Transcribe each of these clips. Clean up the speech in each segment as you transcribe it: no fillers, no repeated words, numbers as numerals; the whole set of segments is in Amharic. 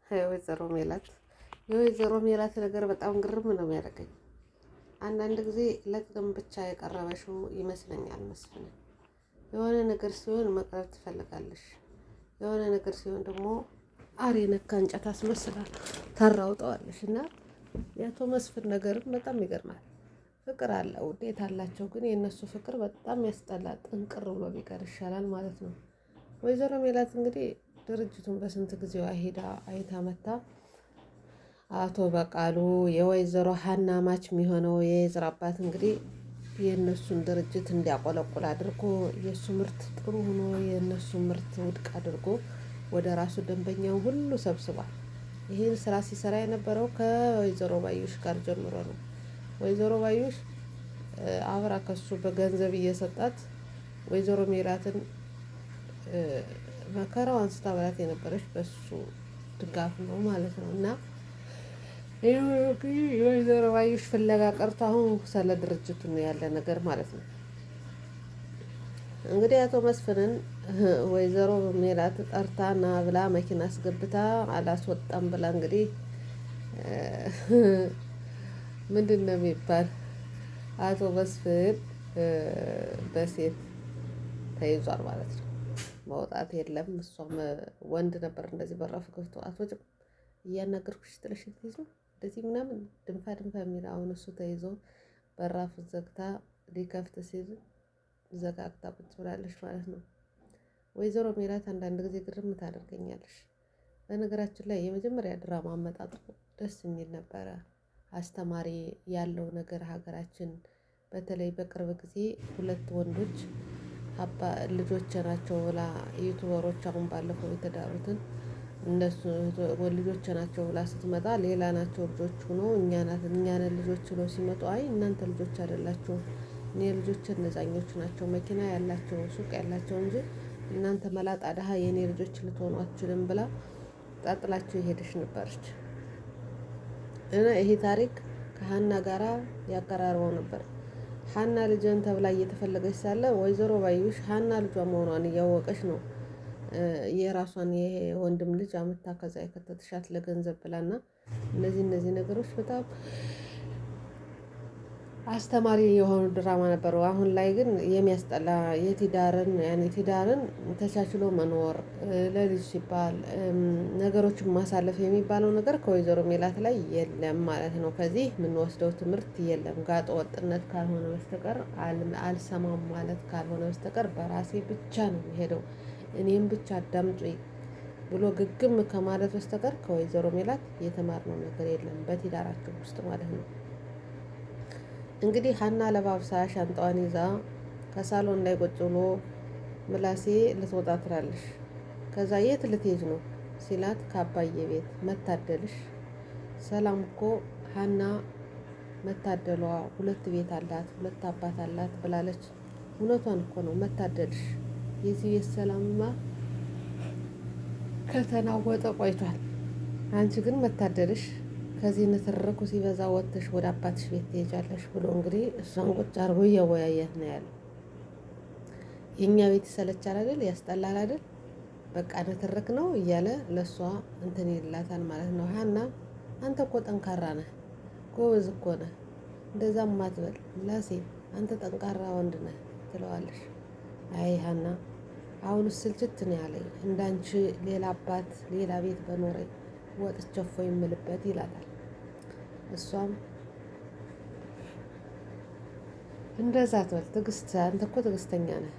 ወይዘሮ ሜላት የወይዘሮ ሜላት ነገር በጣም ግርም ነው የሚያደርገኝ። አንዳንድ ጊዜ ለጥቅም ብቻ የቀረበሽው ይመስለኛል መስፍን። የሆነ ነገር ሲሆን መቅረብ ትፈልጋለሽ፣ የሆነ ነገር ሲሆን ደግሞ አር የነካ እንጨት አስመስላ ታራውጠዋለሽ። እና የአቶ መስፍን ነገርም በጣም ይገርማል። ፍቅር አለ ውዴት አላቸው፣ ግን የእነሱ ፍቅር በጣም ያስጠላል። ጥንቅር ብሎ ቢቀር ይሻላል ማለት ነው። ወይዘሮ ሜላት እንግዲህ ድርጅቱን በስንት ጊዜዋ ሄዳ አይታ መታ አቶ በቃሉ የወይዘሮ ሀና ማች የሚሆነው የዝራ አባት እንግዲህ የእነሱን ድርጅት እንዲያቆለቁል አድርጎ የእሱ ምርት ጥሩ ሆኖ የእነሱ ምርት ውድቅ አድርጎ ወደ ራሱ ደንበኛውን ሁሉ ሰብስቧል። ይህን ስራ ሲሰራ የነበረው ከወይዘሮ ባዩሽ ጋር ጀምሮ ነው። ወይዘሮ ባዩሽ አብራ ከሱ በገንዘብ እየሰጣት ወይዘሮ ሜላትን መከራው አንስታ በላት የነበረች በሱ ድጋፍ ነው ማለት ነው። እና የወይዘሮ ባዩሽ ፍለጋ ቀርቶ አሁን ስለ ድርጅቱ ነው ያለ ነገር ማለት ነው። እንግዲህ አቶ መስፍንን ወይዘሮ ሜላት ጠርታ ና ብላ መኪና አስገብታ አላስወጣም ብላ እንግዲህ ምንድን ነው የሚባል አቶ መስፍን በሴት ተይዟል ማለት ነው። መውጣት የለም። እሷም ወንድ ነበር እንደዚህ በራፍ ከፍቶ አትወጭም እያናገርኩሽ ጥለሽ ትይዞ እንደዚህ ምናምን ድንፋ የሚል አሁን እሱ ተይዞ በራፍ ዘግታ ሊከፍት ሲል ዘጋግታ ቁጭ ብላለች ማለት ነው። ወይዘሮ ሜላት አንዳንድ ጊዜ ግርም ታደርገኛለሽ። በነገራችን ላይ የመጀመሪያ ድራማ አመጣጡ ደስ የሚል ነበረ። አስተማሪ ያለው ነገር ሀገራችን በተለይ በቅርብ ጊዜ ሁለት ወንዶች ልጆች ናቸው ብላ ዩቱበሮች አሁን ባለፈው የተዳሩትን እነሱ ልጆች ናቸው ብላ ስትመጣ ሌላ ናቸው ልጆች ሆኖ እኛን ልጆች ነው ሲመጡ አይ እናንተ ልጆች አይደላችሁም እኔ ልጆች እነዛኞቹ ናቸው መኪና ያላቸው ሱቅ ያላቸው እንጂ እናንተ መላጣ ደሃ የኔ ልጆች ልትሆኑ አትችልም ብላ ጣጥላቸው የሄደች ነበረች። እና ይሄ ታሪክ ከሀና ጋራ ያቀራርበው ነበር። ሀና ልጅን ተብላ እየተፈለገች ሳለ ወይዘሮ ባዩሽ ሀና ልጇ መሆኗን እያወቀች ነው የራሷን የወንድም ልጅ አምታ ከዛ የከተተሻት ለገንዘብ ብላና እነዚህ ነገሮች በጣም አስተማሪ የሆኑ ድራማ ነበሩ። አሁን ላይ ግን የሚያስጠላ የትዳርን ተቻችሎ መኖር ለልጅ ሲባል ነገሮችን ማሳለፍ የሚባለው ነገር ከወይዘሮ ሜላት ላይ የለም ማለት ነው። ከዚህ የምንወስደው ትምህርት የለም። ጋጠ ወጥነት ካልሆነ በስተቀር አልሰማም ማለት ካልሆነ በስተቀር በራሴ ብቻ ነው የሚሄደው እኔም ብቻ አዳምጡኝ ብሎ ግግም ከማለት በስተቀር ከወይዘሮ ሜላት የተማርነው ነገር የለም በትዳራቸው ውስጥ ማለት ነው። እንግዲህ ሀና ለባብሳ ሻንጣዋን ይዛ ከሳሎን ላይ ቁጭ ብሎ ምላሴ ልትወጣ ትላለሽ። ከዛ የት ልትሄጂ ነው ሲላት ከአባዬ ቤት። መታደልሽ ሰላም እኮ ሀና መታደሏ ሁለት ቤት አላት ሁለት አባት አላት ብላለች። እውነቷን እኮ ነው መታደልሽ። የዚህ ቤት ሰላምማ ከተናወጠ ቆይቷል። አንቺ ግን መታደልሽ ከዚህ ንትርኩ ሲበዛ ወጥተሽ ወደ አባትሽ ቤት ትሄጃለሽ ብሎ እንግዲህ እሷን ቁጭ አድርጎ እያወያያት ነው ያለው። የእኛ ቤት ይሰለቻል አይደል ያስጠላል አይደል በቃ ንትርክ ነው እያለ ለእሷ እንትን ይላታል ማለት ነው። ሀና አንተ እኮ ጠንካራ ነህ ጎበዝ እኮ ነህ እንደዛም ማትበል ምላሴ አንተ ጠንካራ ወንድ ነህ ትለዋለሽ። አይ ሀና አሁንስ ስልችት ነው ያለኝ እንዳንቺ ሌላ አባት ሌላ ቤት በኖረኝ ወጥቼ እፎይ የምልበት ይላታል። እሷም እንደዛ ትበል ትዕግስት አንተ እኮ ትዕግስተኛ ነህ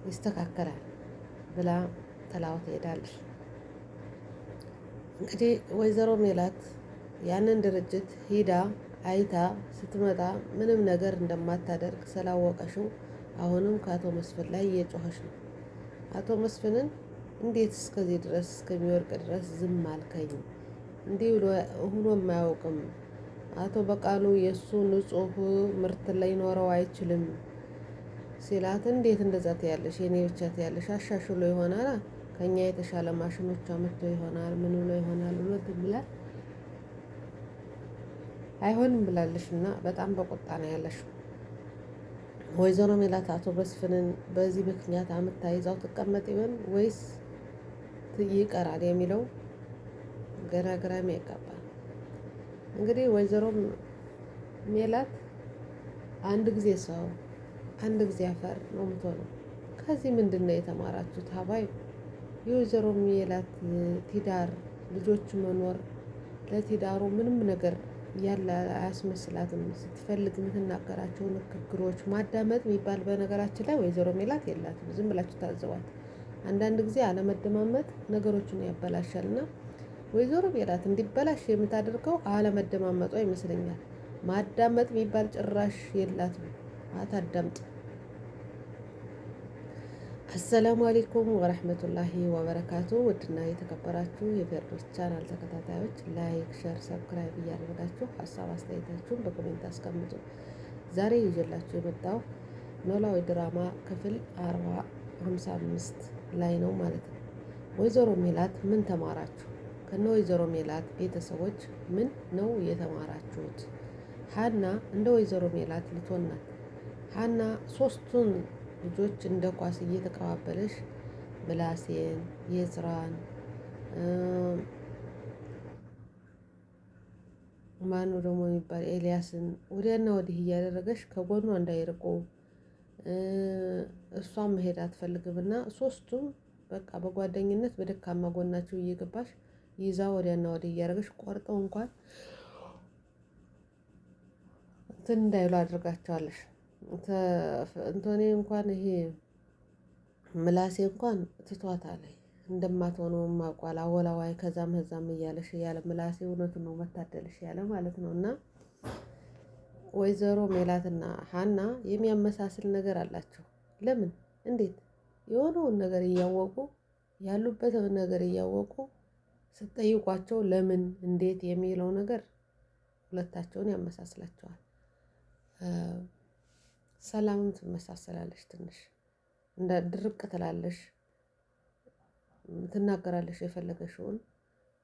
ይስተካከላል ብላ ጥላው ትሄዳለች። እንግዲህ ወይዘሮ ሜላት ያንን ድርጅት ሂዳ አይታ ስትመጣ ምንም ነገር እንደማታደርግ ስላወቀሽው አሁንም ከአቶ መስፍን ላይ እየጮኸች ነው። አቶ መስፍንን እንዴት እስከዚህ ድረስ እስከሚወርቅ ድረስ ዝም አልከኝ? እንዲህ ሆኖ የማያውቅም አቶ በቃሉ የእሱ ንጹህ ምርት ላይ ኖረው አይችልም ሲላት፣ እንዴት እንደዛ ትያለሽ? የኔ ብቻ ትያለሽ? አሻሽሎ ይሆናል ከኛ የተሻለ ማሽኖች አመጥቶ ይሆናል ምን ብሎ ይሆናል ብሎ ትብላል። አይሆንም ብላለሽ እና በጣም በቁጣ ነው ያለሽው። ወይዘሮ ሜላት አቶ መስፍንን በዚህ ምክንያት አምታ ይዛው ትቀመጥ ይሆን ወይስ ይቀራል የሚለው ገና ግራም ያጋባ። እንግዲህ ወይዘሮ ሜላት አንድ ጊዜ ሰው አንድ ጊዜ አፈር ነው የምትሆነው። ከዚህ ምንድነው የተማራችሁት? ሀባይ የወይዘሮ ሜላት ትዳር ልጆች መኖር ለትዳሩ ምንም ነገር ያለ አያስመስላትም። ስትፈልግ የምትናገራቸው ንግግሮች ማዳመጥ የሚባል በነገራችን ላይ ወይዘሮ ሜላት የላትም። ዝም ብላችሁ ታዘቧት። አንዳንድ ጊዜ አለመደማመጥ ነገሮችን ያበላሻልና ወይዘሮ ሜላት እንዲበላሽ የምታደርገው አለመደማመጧ ይመስለኛል። ማዳመጥ የሚባል ጭራሽ የላትም። አታዳምጥ። አሰላሙ አለይኩም ወረህመቱላሂ ወበረካቱ። ውድና የተከበራችሁ የፌርዶስ ቻናል ተከታታዮች ላይክ፣ ሸር፣ ሰብስክራይብ እያደረጋችሁ ሀሳብ አስተያየታችሁን በኮሜንት አስቀምጡ። ዛሬ ይዤላችሁ የመጣው ኖላዊ ድራማ ክፍል 55 ላይ ነው ማለት ነው። ወይዘሮ ሜላት ምን ተማራችሁ? ከነ ወይዘሮ ሜላት ቤተሰቦች ምን ነው የተማራችሁት? ሀና እንደ ወይዘሮ ሜላት ልትሆን ናት። ሀና ሶስቱን ልጆች እንደ ኳስ እየተቀባበለሽ ምላሴን፣ የስራን ማኑ ደግሞ የሚባል ኤልያስን ወዲያና ወዲህ እያደረገሽ ከጎኗ እንዳይርቁ እሷም መሄድ አትፈልግምና ሶስቱም በቃ በጓደኝነት በደካማ ጎናቸው እየገባሽ ይዛ ወዲያና ወዲህ እያደረገሽ ቆርጠው እንኳን እንትን እንዳይሉ አድርጋቸዋለሽ። እንቶኔ እንኳን ይሄ ምላሴ እንኳን ትቷታል። እንደማትሆነው ማቋላ ወላዋይ ከዛም ከዛም እያለሽ እያለ ምላሴ እውነቱን ነው መታደልሽ ያለ ማለት ነው። እና ወይዘሮ ሜላትና ሀና የሚያመሳስል ነገር አላቸው። ለምን እንዴት የሆነውን ነገር እያወቁ ያሉበት ነገር እያወቁ ስትጠይቋቸው ለምን እንዴት የሚለው ነገር ሁለታቸውን ያመሳስላቸዋል። ሰላምም ትመሳሰላለሽ ትንሽ እንደ ድርቅ ትላለሽ፣ ትናገራለሽ የፈለገሽውን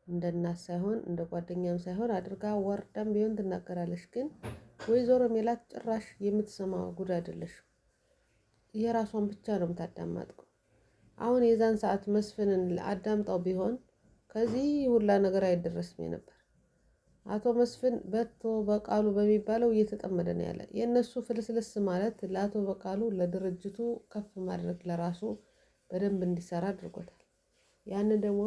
እንደ እናት ሳይሆን እንደ ጓደኛም ሳይሆን አድርጋ ወርዳም ቢሆን ትናገራለሽ። ግን ወይዘሮ ሜላት ጭራሽ የምትሰማ ጉድ አይደለሽም። የራሷን ብቻ ነው የምታዳማጥቀው። አሁን የዛን ሰዓት መስፍንን አዳምጣው ቢሆን ከዚህ ሁላ ነገር አይደረስም ነበር። አቶ መስፍን በቶ በቃሉ በሚባለው እየተጠመደ ነው ያለ። የእነሱ ፍልስልስ ማለት ለአቶ በቃሉ ለድርጅቱ ከፍ ማድረግ ለራሱ በደንብ እንዲሰራ አድርጎታል። ያንን ደግሞ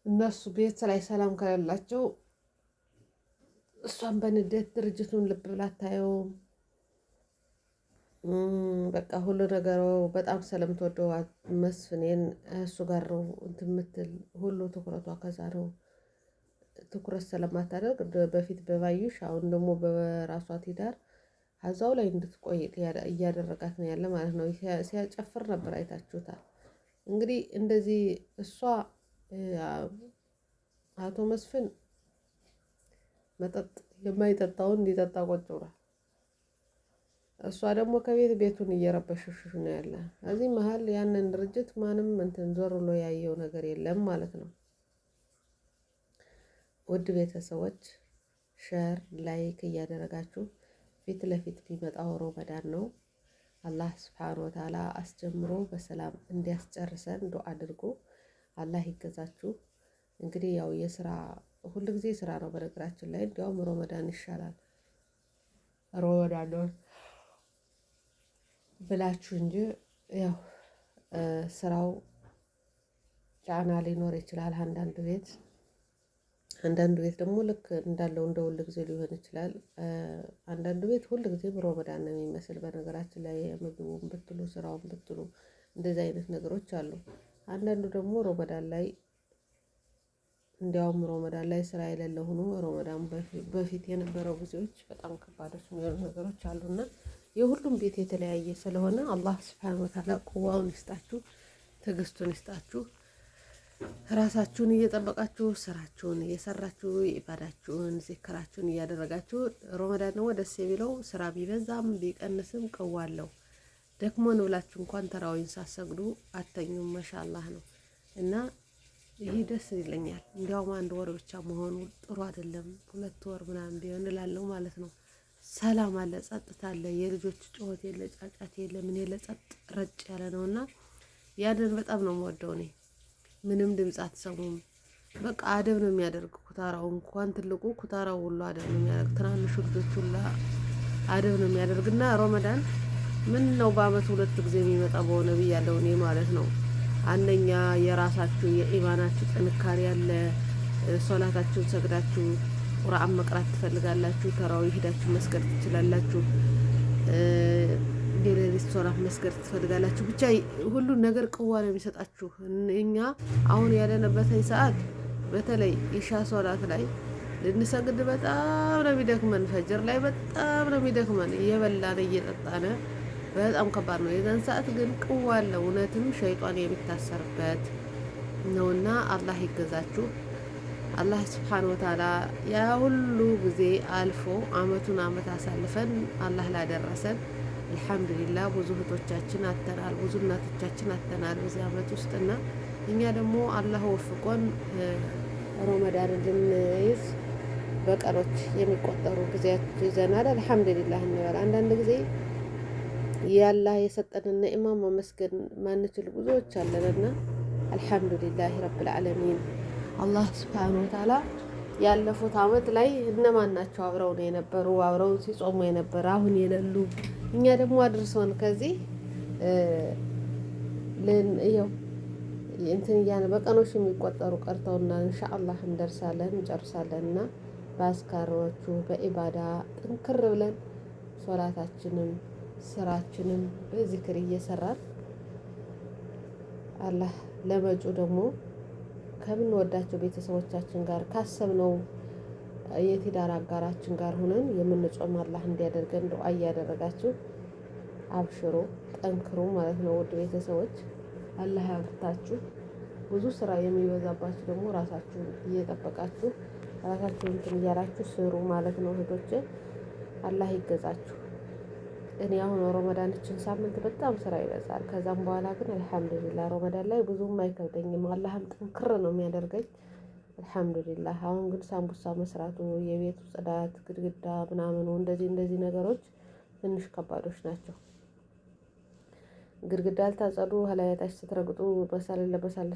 እነሱ ቤት ላይ ሰላም ከሌላቸው እሷን በንዴት ድርጅቱን ልብ ብላ አታየውም። በቃ ሁሉ ነገሩ በጣም ስለምትወደው መስፍኔን እሱ ጋር ነው እንትን የምትል ሁሉ ትኩረቷ ከዛ ነው። ትኩረት ስለማታደርግ በፊት በባዩሽ አሁን ደግሞ በራሷ ትዳር ሀዛው ላይ እንድትቆይ እያደረጋት ነው ያለ ማለት ነው። ሲያጨፍር ነበር አይታችሁታል። እንግዲህ እንደዚህ እሷ አቶ መስፍን መጠጥ የማይጠጣውን እንዲጠጣ ቁጭ ብሏል። እሷ ደግሞ ከቤት ቤቱን እየረበሸሽ ነው ያለ። እዚህ መሀል ያንን ድርጅት ማንም እንትን ዞር ብሎ ያየው ነገር የለም ማለት ነው። ውድ ቤተሰቦች ሸር ላይክ እያደረጋችሁ ፊት ለፊት ቢመጣው ረመዳን ነው። አላህ ስብሓን ወተዓላ አስጀምሮ በሰላም እንዲያስጨርሰን ዱዓ አድርጎ አላህ ይገዛችሁ። እንግዲህ ያው የስራ ሁሉ ጊዜ ስራ ነው በነገራችን ላይ እንዲያውም ረመዳን ይሻላል ረመዳን ነው ብላችሁ እንጂ ያው ስራው ጫና ሊኖር ይችላል። አንዳንድ ቤት ደግሞ ልክ እንዳለው እንደ ሁል ጊዜ ሊሆን ይችላል። አንዳንድ ቤት ሁል ጊዜ ረመዳን ነው የሚመስል በነገራችን ላይ ምግቡን ብትሉ ስራውን ብትሉ እንደዚህ አይነት ነገሮች አሉ። አንዳንዱ ደግሞ ረመዳን ላይ እንዲያውም ረመዳን ላይ ስራ የሌለ ሆኖ ረመዳን በፊት የነበረው ጊዜዎች በጣም ከባዶች የሚሆኑ ነገሮች አሉና የሁሉም ቤት የተለያየ ስለሆነ አላህ ስብሐነሁ ወተዓላ ቁዋውን ይስጣችሁ፣ ትዕግስቱን ይስጣችሁ። ራሳችሁን እየጠበቃችሁ ስራችሁን እየሰራችሁ ኢባዳችሁን ዚክራችሁን እያደረጋችሁ ረመዳን ደግሞ ደስ የሚለው ስራ ቢበዛም ቢቀንስም ቅዋለው ደክሞን ብላችሁ እንኳን ተራዊን ሳሰግዱ አተኙም። ማሻአላህ ነው እና ይህ ደስ ይለኛል። እንዲያውም አንድ ወር ብቻ መሆኑ ጥሩ አይደለም። 2 ወር ምናምን ቢሆን እላለሁ ማለት ነው። ሰላም አለ፣ ጸጥታ አለ፣ የልጆች ጩኸት የለ፣ ጫጫት የለ፣ ምን የለ፣ ጸጥ ረጭ ያለ ነውና ያንን በጣም ነው የምወደው እኔ። ምንም ድምፅ አትሰሙም። በቃ አደብ ነው የሚያደርግ ኩታራው እንኳን ትልቁ ኩታራው ሁሉ አደብ ነው የሚያደርግ። ትናንሹ ልጆች ሁላ አደብ ነው የሚያደርግና ረመዳን ምን ነው በአመት 2 ጊዜ የሚመጣ በሆነ ብያለሁ እኔ ማለት ነው። አንደኛ የራሳችሁ የኢማናችሁ ጥንካሬ ያለ ሶላታችሁን ሰግዳችሁ ቁርአን መቅራት ትፈልጋላችሁ፣ ተራዊ ሄዳችሁ መስገድ ትችላላችሁ፣ የሌሊት ሶላት መስገድ ትፈልጋላችሁ። ብቻ ሁሉን ነገር ቅዋ ነው የሚሰጣችሁ። እኛ አሁን ያለንበትን ሰዓት በተለይ ኢሻ ሶላት ላይ ልንሰግድ በጣም ነው የሚደክመን፣ ፈጅር ላይ በጣም ነው የሚደክመን፣ እየበላን እየጠጣን በጣም ከባድ ነው። የዛን ሰዓት ግን ቅዋ አለ። እውነትም ሸይጣን የሚታሰርበት ነውና አላህ ይገዛችሁ። አላህ ስብሓን ወተዓላ ያ ሁሉ ጊዜ አልፎ አመቱን አመት አሳልፈን አላህ ላደረሰን አልሐምዱሊላህ። ብዙ እህቶቻችን አተናል፣ ብዙ እናቶቻችን አተናል በዚህ አመት ውስጥና እኛ ደግሞ አላህ ወፍቆን ረመዳን እንድንይዝ በቀኖች የሚቆጠሩ ጊዜያት ይዘናል። አልሐምዱሊላህ እንበል። አንዳንድ ጊዜ ያላህ የሰጠንን ኒዕማ ማመስገን ማንችል ብዙዎች አለንና አልሐምዱሊላህ ረብል ዓለሚን። አላህ ሱብሓነሁ ወተዓላ ያለፉት አመት ላይ እነማን ናቸው አብረው ነው የነበሩ አብረው ሲጾሙ የነበረ አሁን የሌሉ እኛ ደግሞ አድርሶን ከዚህ ይኸው እንትን እያለ በቀኖች የሚቆጠሩ ቀርተውና ኢንሻአላህ እንደርሳለን እንጨርሳለንና በአስካሮቹ በኢባዳ ጥንክር ብለን ሶላታችንም ስራችንም በዚክር እየሰራን አላህ ለመጪው ደግሞ ከምንወዳቸው ቤተሰቦቻችን ጋር ካሰብነው የትዳር አጋራችን ጋር ሆነን የምንጾም አላህ እንዲያደርገን ዱዓ እያደረጋችሁ አብሽሮ ጠንክሩ ማለት ነው። ውድ ቤተሰቦች አላህ ያብርታችሁ። ብዙ ስራ የሚበዛባችሁ ደግሞ ራሳችሁን እየጠበቃችሁ ራሳችሁን እንትን እያላችሁ ስሩ ማለት ነው። እህቶቼ አላህ ይገዛችሁ። እኔ አሁን ረመዳንችን ሳምንት በጣም ስራ ይበዛል። ከዛም በኋላ ግን አልሐምዱሊላህ ረመዳን ላይ ብዙም አይከብደኝም። አላህም ጥንክር ነው የሚያደርገኝ። አልሐምዱሊላህ። አሁን ግን ሳምቡሳ መስራቱ፣ የቤቱ ጽዳት፣ ግድግዳ ምናምኑ እንደዚህ ነገሮች ትንሽ ከባዶች ናቸው። ግድግዳ አልታጸዱ ሀላያታች ስትረግጡ በሳል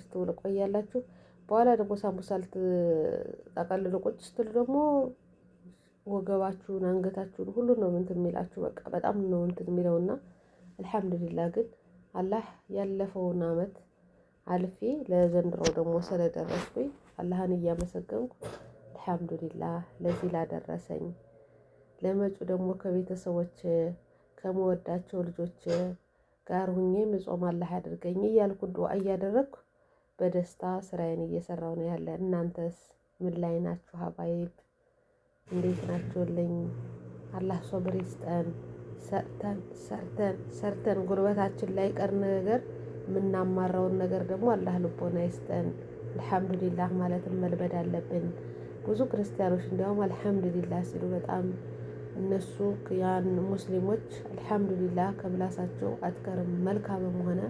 ስትውል ቆያላችሁ። በኋላ ደግሞ ሳምቡሳ ልትጠቀልሉ ቁጭ ስትሉ ደግሞ ወገባችሁን አንገታችሁን ሁሉን ነው እንትን የሚላችሁ። በቃ በጣም ነው እንትን የሚለውና አልሐምዱሊላህ። ግን አላህ ያለፈውን አመት አልፌ ለዘንድሮ ደግሞ ስለደረስኩኝ አላህን እያመሰገንኩ አልሐምዱሊላህ ለዚህ ላደረሰኝ፣ ለመጪው ደግሞ ከቤተሰቦች ከመወዳቸው ልጆች ጋር ሁኜ ምጾም አላህ ያድርገኝ እያልኩ ዱዓ እያደረግኩ በደስታ ስራዬን እየሰራው ነው ያለ። እናንተስ ምን ላይ ናችሁ? ሀባይብ እንዴት ናችሁልኝ? አላህ ሶብር ይስጠን። ሰርተን ጉልበታችን ላይ ቀር ነገር የምናማራውን ነገር ደግሞ አላህ ልቦና ይስጠን። አልሐምዱሊላህ ማለትም መልመድ አለብን። ብዙ ክርስቲያኖች እንዲያውም አልሐምዱሊላህ ሲሉ በጣም እነሱ ያን ሙስሊሞች አልሐምዱሊላህ ከምላሳቸው አትቀርም። መልካምም ሆነ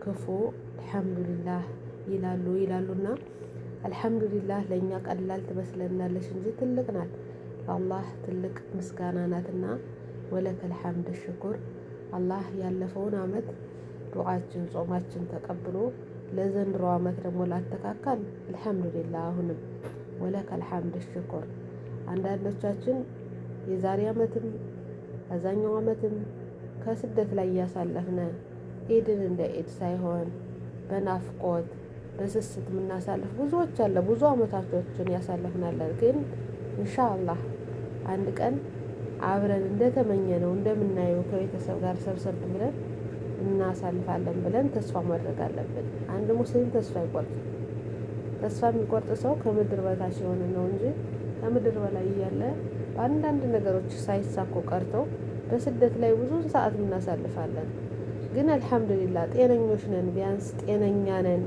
ክፉ አልሐምዱሊላህ ይላሉና አልሐምዱሊላህ ለእኛ ቀላል ትመስለናለች እንጂ ትልቅ ናት። ለአላህ ትልቅ ምስጋና ናትና ወለከል ሐምድ ሽኩር። አላህ ያለፈውን አመት ዱዓችን ጾማችን ተቀብሎ ለዘንድሮ አመት ደግሞ ላተካካል አልሐምዱሊላህ። አሁንም ወለከል ሐምድ ሽኩር። አንዳንዶቻችን የዛሬ አመትም አዛኛው አመትም ከስደት ላይ እያሳለፍነ ኢድን እንደ ኢድ ሳይሆን በናፍቆት በስስት የምናሳልፍ ብዙዎች አለ። ብዙ አመታቶችን ያሳልፍናለን። ግን ኢንሻአላህ አንድ ቀን አብረን እንደተመኘነው እንደምናየው ከቤተሰብ ጋር ሰብሰብ ብለን እናሳልፋለን ብለን ተስፋ ማድረግ አለብን። አንድ ሙስሊም ተስፋ አይቆርጥም። ተስፋ የሚቆርጥ ሰው ከምድር በታች የሆነ ነው እንጂ ከምድር በላይ እያለ በአንዳንድ ነገሮች ሳይሳኩ ቀርተው በስደት ላይ ብዙ ሰዓት እናሳልፋለን። ግን አልሐምዱሊላህ ጤነኞች ነን። ቢያንስ ጤነኛ ነን።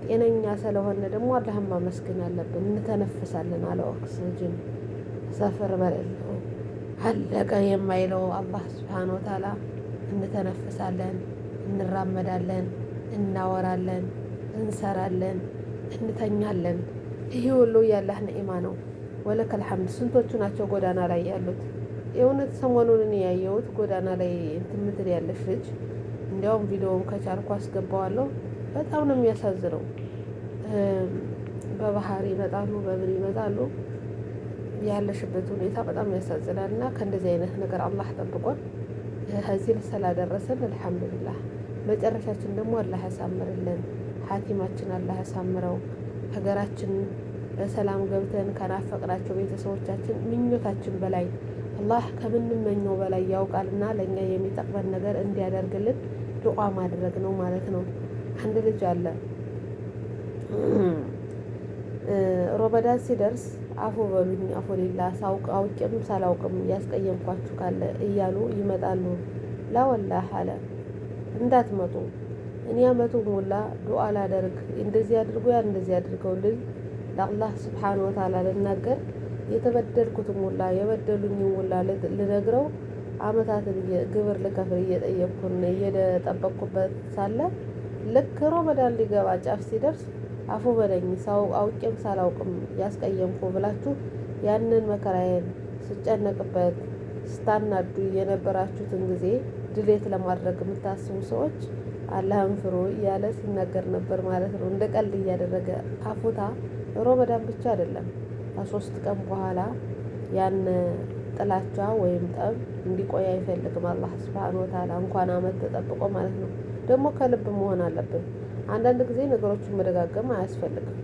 ጤነኛ ስለሆነ ደግሞ አላህን ማመስገን አለብን። እንተነፍሳለን አለ ኦክስጅን ሰፈር በሌለው አለቀ የማይለው አላህ ሱብሓነሁ ወተዓላ እንተነፍሳለን፣ እንራመዳለን፣ እናወራለን፣ እንሰራለን፣ እንተኛለን። ይሄ ሁሉ ያላህ ነዒማ ነው። ወለከል ሐምድ። ስንቶቹ ናቸው ጎዳና ላይ ያሉት? የእውነት ሰሞኑን ያየሁት ጎዳና ላይ እንትን ምትል ያለች ልጅ፣ እንዲያውም ቪዲዮውን ከቻልኩ አስገባዋለሁ። በጣም ነው የሚያሳዝነው። በባህር ይመጣሉ፣ በምን ይመጣሉ። ያለሽበት ሁኔታ በጣም ያሳዝናል። እና ከእንደዚህ አይነት ነገር አላህ ጠብቆን ከዚህ ስላደረሰን አልሐምዱሊላህ። መጨረሻችን ደግሞ አላህ ያሳምርልን። ሀቲማችን አላህ ያሳምረው። ሀገራችን በሰላም ገብተን ከናፈቅናቸው ቤተሰቦቻችን ምኞታችን በላይ አላህ ከምንመኘው በላይ ያውቃልና ለእኛ የሚጠቅመን ነገር እንዲያደርግልን ዱዓ ማድረግ ነው ማለት ነው። አንድ ልጅ አለ ሮመዳን ሲደርስ አፉ በሉኝ አፉ ሌላ ሳውቅ አውቄም ሳላውቅም ያስቀየምኳችሁ ካለ እያሉ ይመጣሉ። ላወላህ አለ እንዳትመጡ እኔ አመቱ ሞላ ዱዓ ላደርግ እንደዚህ አድርጎ ያ እንደዚህ አድርገው ልል ለአላህ ስብሓነሁ ወተዓላ ልናገር የተበደልኩትን ሞላ የበደሉኝን ሞላ ልነግረው አመታትን ግብር ልከፍል እየጠየቅኩን እየጠበቅኩበት ሳለ ልክ ሮመዳን ሊገባ ጫፍ ሲደርስ አፉ በለኝ አውቄም ሳላውቅም ያስቀየምኩ ብላችሁ ያንን መከራዬን ስጨነቅበት ስታናዱ የነበራችሁትን ጊዜ ድሌት ለማድረግ የምታስቡ ሰዎች አላህን ፍሩ እያለ ሲናገር ነበር ማለት ነው። እንደ ቀልድ እያደረገ አፉታ ሮመዳን ብቻ አይደለም ከ3 ቀን በኋላ ያን ጥላቻ ወይም ጠብ እንዲቆይ አይፈልግም አላህ ሱብሓነሁ ወተዓላ። እንኳን አመት ተጠብቆ ማለት ነው። ደግሞ ከልብ መሆን አለብን። አንዳንድ ጊዜ ነገሮችን መደጋገም አያስፈልግም።